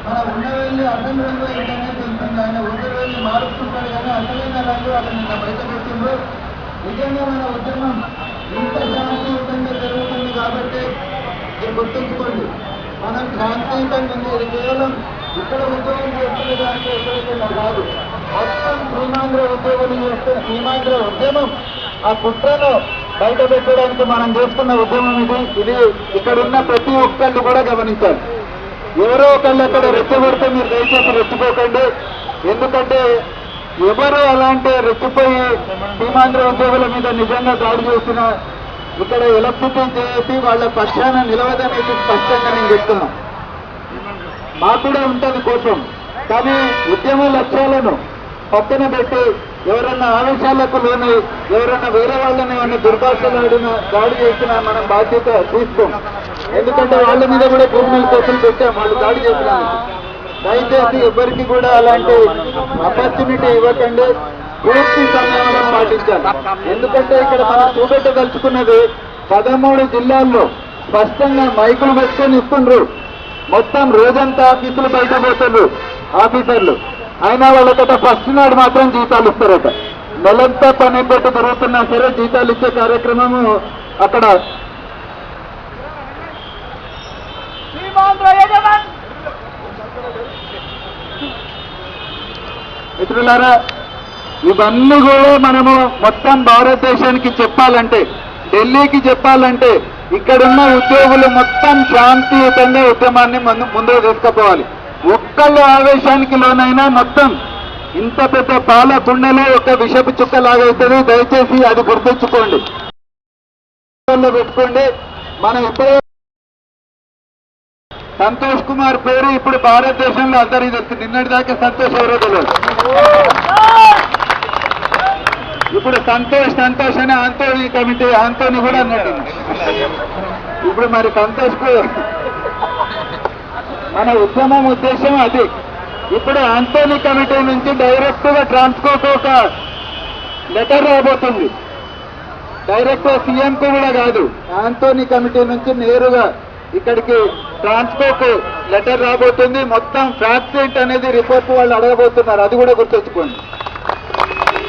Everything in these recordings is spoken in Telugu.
మన ఉన్న వెళ్ళి అసలు రంగు ఏంటనే తెలుస్తుంది. ఆయన ఊరి వెళ్ళి మారుస్తుంటాడు కానీ అసలైన రంగు అతను నిన్న బయట పెట్టిండ్రు. నిజంగా మన ఉద్యమం ఇంత శాంతియుతంగా జరుగుతుంది కాబట్టి ఇది గుర్తుంచుకోండి. మనం శాంతియుతంగా ఉంది. ఇది కేవలం ఇక్కడ ఉద్యోగం చేస్తుంది దాంట్లో ఎక్కడికైనా కాదు. మొత్తం సీమాంధ్ర ఉద్యోగులు చేస్తే సీమాంధ్ర ఉద్యమం ఆ కుట్రను బయట పెట్టడానికి మనం చేస్తున్న ఉద్యమం ఇది ఇక్కడున్న ప్రతి ఒక్కళ్ళు కూడా గమనించాలి. ఎవరో ఒకళ్ళు అక్కడ రెచ్చగొడితే మీరు దయచేసి రెచ్చిపోకండి. ఎందుకంటే ఎవరు అలాంటి రెచ్చిపోయి సీమాంధ్ర ఉద్యోగుల మీద నిజంగా దాడి చేసిన ఇక్కడ ఎలక్ట్రిసిటీ చేసి వాళ్ళ పక్షాన నిలవదనేది స్పష్టంగా నేను చెప్తున్నా. మాకు కూడా ఉంటుంది కోసం, కానీ ఉద్యమ లక్ష్యాలను పక్కన పెట్టి ఎవరన్నా ఆవేశాలకు లోని ఎవరన్నా వేరే వాళ్ళని ఏమన్నా దుర్భాషలాడిన దాడి చేసినా మనం బాధ్యత తీసుకోం. ఎందుకంటే వాళ్ళ మీద కూడా భూముల కేసులు పెట్టాం వాళ్ళు దాడి చేసినందుకు. దయచేసి ఎవరికి కూడా అలాంటి ఆపర్చునిటీ ఇవ్వకండి. పూర్తి సంయమనం పాటించాలి. ఎందుకంటే ఇక్కడ మనం చూపెట్టదలుచుకున్నది 13 జిల్లాల్లో స్పష్టంగా మైకులు పెట్టుకొని ఇస్తుండ్రు. మొత్తం రోజంతా ఆఫీసులు బయట పోతుండ్రు ఆఫీసర్లు. అయినా వాళ్ళకట ఫస్ట్ నాడు మాత్రం జీతాలు ఇస్తారట. నెలంతా పని పెట్టి తిరుగుతున్నా సరే జీతాలు ఇచ్చే కార్యక్రమము అక్కడ. మిత్రులారా, ఇవన్నీ కూడా మనము మొత్తం భారతదేశానికి చెప్పాలంటే, ఢిల్లీకి చెప్పాలంటే ఇక్కడున్న ఉద్యోగులు మొత్తం శాంతియుతంగా ఉద్యమాన్ని ముందుకు తీసుకుపోవాలి. ఒక్కళ్ళు ఆవేశానికి లోనైనా మొత్తం ఇంత పెద్ద పాల కుండలో ఒక విషపు చుక్క లాగవుతుంది. దయచేసి అది గుర్తుంచుకోండి, పెట్టుకోండి. మనం ఇప్పుడే సంతోష్ కుమార్ పేరు ఇప్పుడు భారతదేశంలో అందరికీ తెలుసు. నిన్నటి దాకా సంతోష్ ఎవరో తెలియదు. ఇప్పుడు సంతోష్ అని ఆంటోనీ కమిటీ ఆంటోనీ కూడా అన్నట్టు. ఇప్పుడు మరి సంతోష్ కు మన ఉద్యమం ఉద్దేశం అది. ఇప్పుడు ఆంటోనీ కమిటీ నుంచి డైరెక్ట్ గా ట్రాన్స్కోకు ఒక లెటర్ రాబోతుంది. డైరెక్ట్ సీఎం కు కూడా కాదు, ఆంటోనీ కమిటీ నుంచి నేరుగా ఇక్కడికి ట్రాన్స్కోకు లెటర్ రాబోతుంది. మొత్తం ఫ్యాక్ట్ షీట్ అనేది రిపోర్ట్ వాళ్ళు అడగబోతున్నారు. అది కూడా గుర్తుంచుకోండి.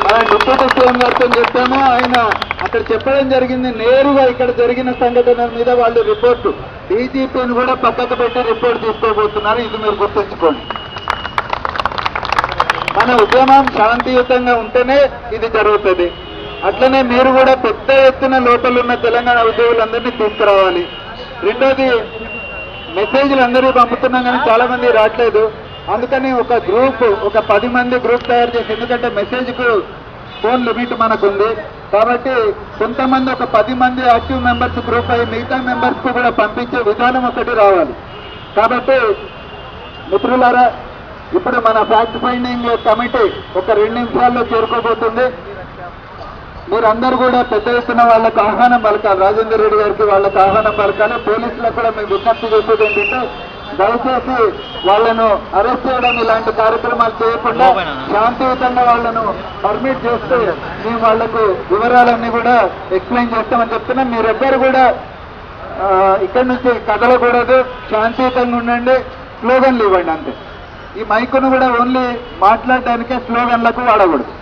మన డిప్యూటీ సీఎం గారితో చెప్పాము, ఆయన అక్కడ చెప్పడం జరిగింది. నేరుగా ఇక్కడ జరిగిన సంఘటన మీద వాళ్ళు రిపోర్టు డీజీపీని కూడా పక్కకు పెట్టి రిపోర్ట్ తీసుకోబోతున్నారు. ఇది మీరు గుర్తుంచుకోండి. మన ఉద్యమం శాంతియుతంగా ఉంటేనే ఇది జరుగుతుంది. అట్లనే మీరు కూడా పెద్ద ఎత్తున లోపల ఉన్న తెలంగాణ ఉద్యోగులందరినీ తీసుకురావాలి. రెండోది, మెసేజ్లు అందరూ పంపుతున్నాం కానీ చాలా మంది రావట్లేదు. అందుకని ఒక గ్రూప్, ఒక 10 మంది గ్రూప్ తయారు చేసి, ఎందుకంటే మెసేజ్కు ఫోన్ లిమిట్ మనకుంది కాబట్టి కొంతమంది ఒక 10 మంది యాక్టివ్ మెంబర్స్ గ్రూప్ అయ్యి మిగతా మెంబర్స్ కు కూడా పంపించే విధానం ఒకటి రావాలి. కాబట్టి మిత్రులారా, ఇప్పుడు మన ఫ్యాక్ట్ ఫైండింగ్ కమిటీ ఒక 2 నిమిషాల్లో చేరుకోబోతుంది. మీరందరూ కూడా పెద్ద ఎత్తున వాళ్ళకు ఆహ్వానం పలకాలి. రాజేందర్ రెడ్డి గారికి వాళ్ళకు ఆహ్వానం పలకాలి. పోలీసులకు కూడా మేము విజ్ఞప్తి చేసేది ఏంటంటే, దయచేసి వాళ్ళను అరెస్ట్ చేయడం ఇలాంటి కార్యక్రమాలు చేయకుండా శాంతియుతంగా వాళ్ళను పర్మిట్ చేస్తే మేము వాళ్లకు వివరాలన్నీ కూడా ఎక్స్ప్లెయిన్ చేస్తామని చెప్తున్నాం. మీరెవ్వరు కూడా ఇక్కడి నుంచి కదలకూడదు, శాంతియుతంగా ఉండండి, స్లోగన్లు ఇవ్వండి అంతే. ఈ మైకును కూడా ఓన్లీ మాట్లాడడానికే, స్లోగన్లకు వాడకూడదు.